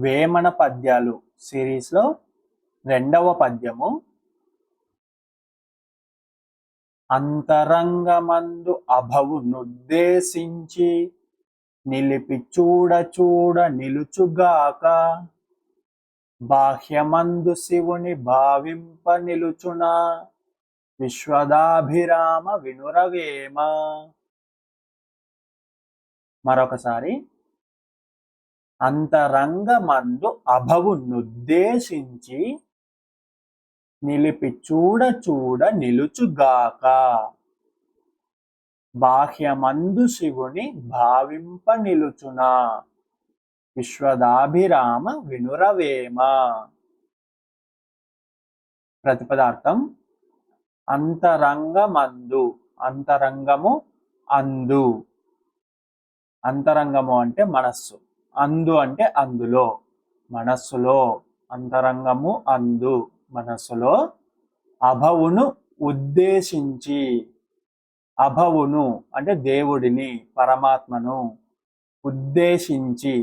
వేమన పద్యాలు సిరీస్లో రెండవ పద్యము. అంతరంగమందు అభవునుద్దేశించి నిలిపి చూడ చూడ నిలుచుగాక, బాహ్యమందు శివుని భావింప నిలుచున విశ్వదాభిరామ వినురవేమ. మరొకసారి, అంతరంగమందు అభవునుద్దేశించి నిలిపి చూడ చూడ నిలుచుగాక, బాహ్యమందు శివుని భావింప నిలుచున విశ్వదాభిరామ వినురవేమ. ప్రతిపదార్థం అంతరంగమందు, అంతరంగము అందు. అంతరంగము అంటే మనస్సు, అందు అంటే అందులో, మనస్సులో. అంతరంగము అందు మనస్సులో. అభవును ఉద్దేశించి, అభవును అంటే దేవుడిని, పరమాత్మను, ఉద్దేశించి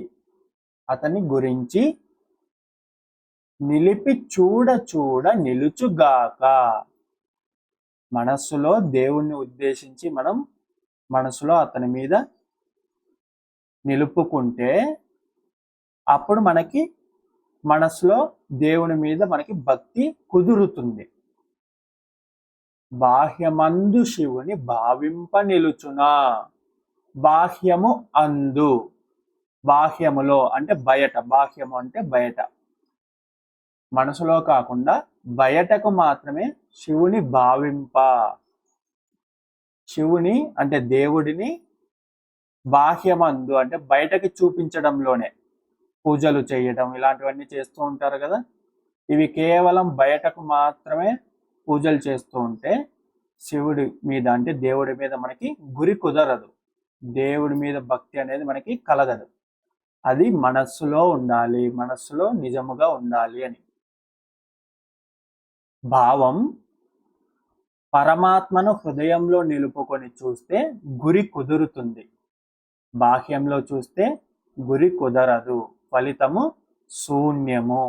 అతని గురించి, నిలిపి చూడ చూడ నిలుచుగాక. మనస్సులో దేవుణ్ణి ఉద్దేశించి మనం మనసులో అతని మీద నిలుపుకుంటే అప్పుడు మనకి మనసులో దేవుని మీద మనకి భక్తి కుదురుతుంది. బాహ్యమందు శివుని భావింప నిలుచునా. బాహ్యము అందు, బాహ్యములో అంటే బయట, బాహ్యము అంటే బయట, మనసులో కాకుండా బయటకు మాత్రమే శివుని భావింప. శివుని అంటే దేవుడిని బాహ్యమందు అంటే బయటకి చూపించడంలోనే, పూజలు చేయడం ఇలాంటివన్నీ చేస్తూ ఉంటారు కదా, ఇవి కేవలం బయటకు మాత్రమే పూజలు చేస్తూ ఉంటే శివుడి మీద అంటే దేవుడి మీద మనకి గురి కుదరదు, దేవుడి మీద భక్తి అనేది మనకి కలగదు. అది మనస్సులో ఉండాలి, మనస్సులో నిజముగా ఉండాలి అని. భావం పరమాత్మను హృదయంలో నిలుపుకొని చూస్తే గురి కుదురుతుంది, బాహ్యంలో చూస్తే గురి కుదరదు, ఫలితము శూన్యము.